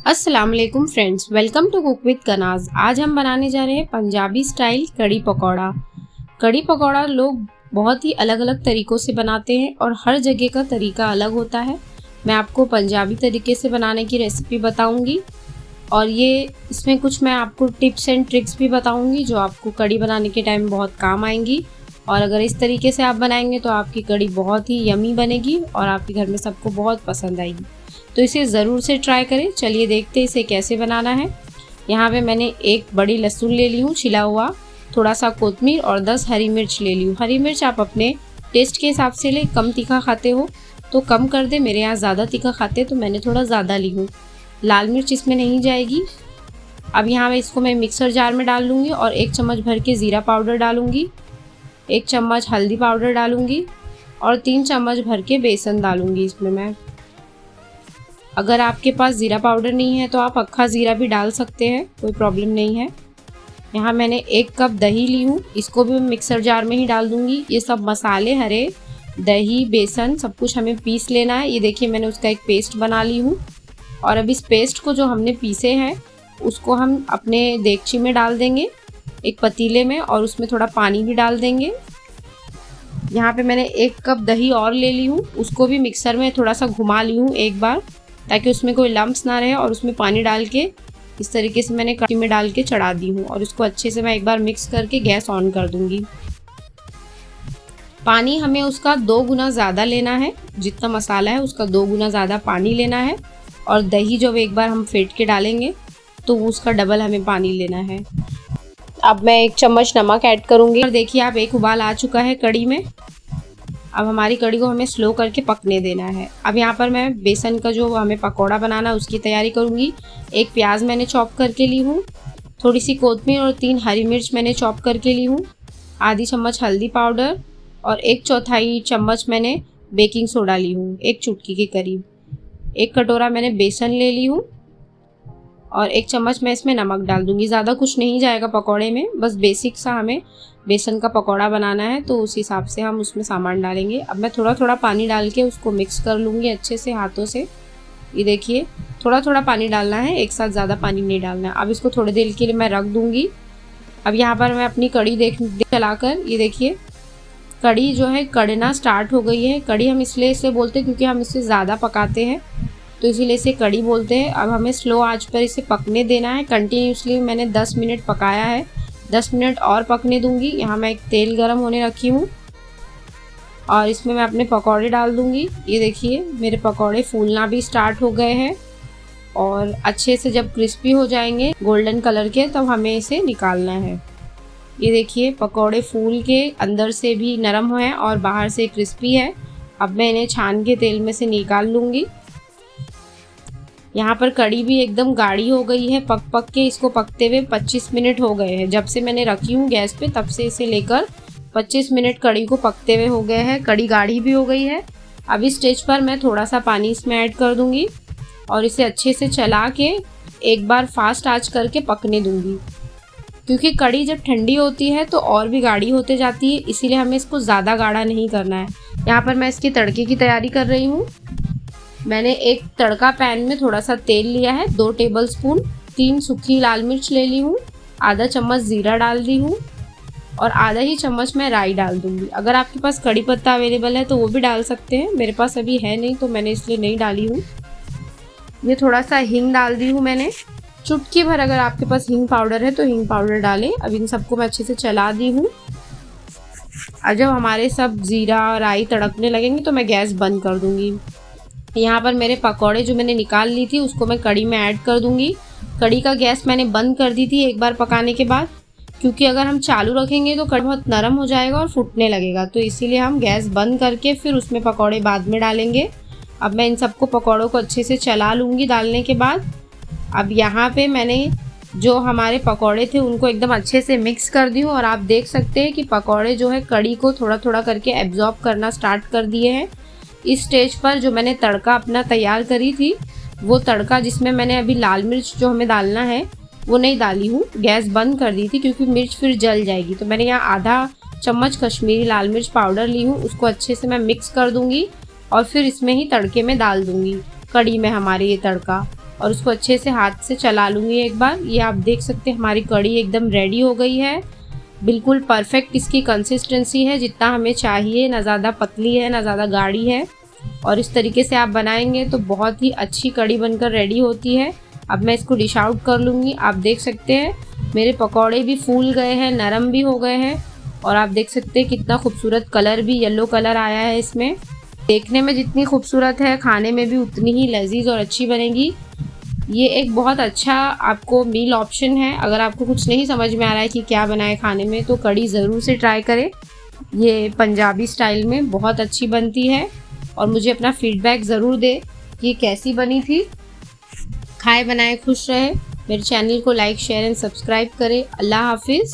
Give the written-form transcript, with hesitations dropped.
अस्सलाम वालेकुम friends, welcome to cook with Kanaz. आज हम बनाने जा रहे हैं पंजाबी स्टाइल कड़ी पकौड़ा। कड़ी पकौड़ा लोग बहुत ही अलग अलग तरीक़ों से बनाते हैं और हर जगह का तरीका अलग होता है। मैं आपको पंजाबी तरीके से बनाने की रेसिपी बताऊंगी और इसमें कुछ मैं आपको टिप्स एंड ट्रिक्स भी बताऊंगी जो आपको कड़ी बनाने के टाइम बहुत काम आएंगी। और अगर इस तरीके से आप बनाएंगे तो आपकी कड़ी बहुत ही यमी बनेगी और आपके घर में सबको बहुत पसंद आएगी। तो इसे ज़रूर से ट्राई करें। चलिए देखते हैं इसे कैसे बनाना है। यहाँ पे मैंने एक बड़ी लहसुन ले ली हूँ छिला हुआ, थोड़ा सा कोतमीर और 10 हरी मिर्च ले ली हूँ। हरी मिर्च आप अपने टेस्ट के हिसाब से ले, कम तीखा खाते हो तो कम कर दे, मेरे यहाँ ज़्यादा तीखा खाते तो मैंने थोड़ा ज़्यादा ली हूँ। लाल मिर्च इसमें नहीं जाएगी। अब यहाँ इसको मैं मिक्सर जार में डाल लूँगी और 1 चम्मच भर के ज़ीरा पाउडर डालूँगी, 1 चम्मच हल्दी पाउडर डालूँगी और 3 चम्मच भर के बेसन डालूँगी इसमें मैं। अगर आपके पास ज़ीरा पाउडर नहीं है तो आप अक्खा ज़ीरा भी डाल सकते हैं, कोई प्रॉब्लम नहीं है। यहाँ मैंने 1 कप दही ली हूँ, इसको भी मैं मिक्सर जार में ही डाल दूँगी। ये सब मसाले, हरे दही, बेसन सब कुछ हमें पीस लेना है। ये देखिए मैंने उसका एक पेस्ट बना ली हूँ। और अब इस पेस्ट को जो हमने पीसे हैं उसको हम अपने देगची में डाल देंगे, एक पतीले में, और उसमें थोड़ा पानी भी डाल देंगे। यहाँ पे मैंने 1 कप दही और ले ली हूँ, उसको भी मिक्सर में थोड़ा सा घुमा ली हूँ एक बार, ताकि उसमें कोई लम्प्स ना रहे। और उसमें पानी डाल के इस तरीके से मैंने कढ़ाई में डाल के चढ़ा दी हूँ और इसको अच्छे से मैं एक बार मिक्स करके गैस ऑन कर दूँगी। पानी हमें उसका 2 गुना ज़्यादा लेना है, जितना मसाला है उसका 2 गुना ज़्यादा पानी लेना है। और दही जब एक बार हम फेंट के डालेंगे तो उसका डबल हमें पानी लेना है। अब मैं 1 चम्मच नमक ऐड करूँगी और देखिए आप एक उबाल आ चुका है कड़ी में। अब हमारी कड़ी को हमें स्लो करके पकने देना है। अब यहाँ पर मैं बेसन का जो हमें पकौड़ा बनाना है उसकी तैयारी करूँगी। 1 प्याज मैंने चॉप करके ली हूँ, थोड़ी सी कोतमीर और 3 हरी मिर्च मैंने चॉप करके ली हूँ, आधी चम्मच हल्दी पाउडर और 1/4 चम्मच मैंने बेकिंग सोडा ली हूँ, 1 चुटकी के करीब। 1 कटोरा मैंने बेसन ले ली हूँ और 1 चम्मच मैं इसमें नमक डाल दूँगी। ज़्यादा कुछ नहीं जाएगा पकौड़े में, बस बेसिक सा हमें बेसन का पकौड़ा बनाना है तो उस हिसाब से हम उसमें सामान डालेंगे। अब मैं थोड़ा थोड़ा पानी डाल के उसको मिक्स कर लूँगी अच्छे से हाथों से। ये देखिए थोड़ा थोड़ा पानी डालना है, एक साथ ज़्यादा पानी नहीं डालना है। अब इसको थोड़ी देर के लिए मैं रख दूँगी। अब यहाँ पर मैं अपनी कड़ी चलाकर, ये देखिए कड़ी जो है कड़ना स्टार्ट हो गई है। कड़ी हम इसलिए बोलते हैं क्योंकि हम इससे ज़्यादा पकाते हैं तो इसीलिए इसे कड़ी बोलते हैं। अब हमें स्लो आंच पर इसे पकने देना है कंटिन्यूसली। मैंने 10 मिनट पकाया है, 10 मिनट और पकने दूंगी। यहाँ मैं एक तेल गरम होने रखी हूँ और इसमें मैं अपने पकौड़े डाल दूंगी। ये देखिए मेरे पकौड़े फूलना भी स्टार्ट हो गए हैं और अच्छे से जब क्रिस्पी हो जाएंगे गोल्डन कलर के तब हमें इसे निकालना है। ये देखिए पकौड़े फूल के अंदर से भी नरम हैं और बाहर से क्रिस्पी है। अब मैं इन्हें छान के तेल में से निकाल लूँगी। यहाँ पर कड़ी भी एकदम गाढ़ी हो गई है, पक के इसको पकते हुए 25 मिनट हो गए हैं। जब से मैंने रखी हूँ गैस पे तब से इसे लेकर 25 मिनट कड़ी को पकते हुए हो गए हैं। कड़ी गाढ़ी भी हो गई है। अब इस स्टेज पर मैं थोड़ा सा पानी इसमें ऐड कर दूँगी और इसे अच्छे से चला के एक बार फास्ट आंच करके पकने दूँगी, क्योंकि कड़ी जब ठंडी होती है तो और भी गाढ़ी होते जाती है, इसीलिए हमें इसको ज़्यादा गाढ़ा नहीं करना है। यहाँ पर मैं इसके तड़के की तैयारी कर रही हूँ। मैंने एक तड़का पैन में थोड़ा सा तेल लिया है, 2 टेबलस्पून, 3 सूखी लाल मिर्च ले ली हूँ, आधा चम्मच ज़ीरा डाल दी हूँ और आधा ही चम्मच मैं राई डाल दूँगी। अगर आपके पास कड़ी पत्ता अवेलेबल है तो वो भी डाल सकते हैं, मेरे पास अभी है नहीं तो मैंने इसलिए नहीं डाली हूँ। ये थोड़ा सा हींग डाल दी हूँ मैंने, चुटकी भर। अगर आपके पास हींग पाउडर है तो हींग पाउडर डालें। अब इन सबको मैं अच्छे से चला दी हूँ। और जब हमारे सब ज़ीरा और राई तड़कने लगेंगे तो मैं गैस बंद कर दूँगी। यहाँ पर मेरे पकौड़े जो मैंने निकाल ली थी उसको मैं कड़ी में ऐड कर दूँगी। कड़ी का गैस मैंने बंद कर दी थी एक बार पकाने के बाद, क्योंकि अगर हम चालू रखेंगे तो कड़ी बहुत नरम हो जाएगा और फूटने लगेगा, तो इसीलिए हम गैस बंद करके फिर उसमें पकौड़े बाद में डालेंगे। अब मैं इन सबको पकौड़ों को अच्छे से चला लूँगी डालने के बाद। अब यहाँ पे मैंने जो हमारे पकौड़े थे उनको एकदम अच्छे से मिक्स कर दी हूँ और आप देख सकते हैं कि पकौड़े जो है कड़ी को थोड़ा थोड़ा करके एब्जॉर्ब करना स्टार्ट कर दिए हैं। इस स्टेज पर जो मैंने तड़का अपना तैयार करी थी, वो तड़का जिसमें मैंने अभी लाल मिर्च जो हमें डालना है वो नहीं डाली हूँ, गैस बंद कर दी थी क्योंकि मिर्च फिर जल जाएगी। तो मैंने यहाँ आधा चम्मच कश्मीरी लाल मिर्च पाउडर ली हूँ, उसको अच्छे से मैं मिक्स कर दूँगी और फिर इसमें ही तड़के में डाल दूँगी, कड़ी में हमारे ये तड़का। और उसको अच्छे से हाथ से चला लूँगी एक बार। ये आप देख सकते हैं हमारी कढ़ी एकदम रेडी हो गई है। बिल्कुल परफेक्ट इसकी कंसिस्टेंसी है, जितना हमें चाहिए, ना ज़्यादा पतली है ना ज़्यादा गाढ़ी है। और इस तरीके से आप बनाएंगे तो बहुत ही अच्छी कढ़ी बनकर रेडी होती है। अब मैं इसको डिश आउट कर लूँगी। आप देख सकते हैं मेरे पकौड़े भी फूल गए हैं, नरम भी हो गए हैं और आप देख सकते हैं कितना खूबसूरत कलर भी येलो कलर आया है इसमें। देखने में जितनी खूबसूरत है खाने में भी उतनी ही लजीज और अच्छी बनेगी। ये एक बहुत अच्छा आपको मील ऑप्शन है। अगर आपको कुछ नहीं समझ में आ रहा है कि क्या बनाए खाने में तो कढ़ी ज़रूर से ट्राई करें। ये पंजाबी स्टाइल में बहुत अच्छी बनती है और मुझे अपना फीडबैक ज़रूर दे कि कैसी बनी थी। खाए बनाए खुश रहे। मेरे चैनल को लाइक शेयर एंड सब्सक्राइब करें। अल्लाह हाफिज़।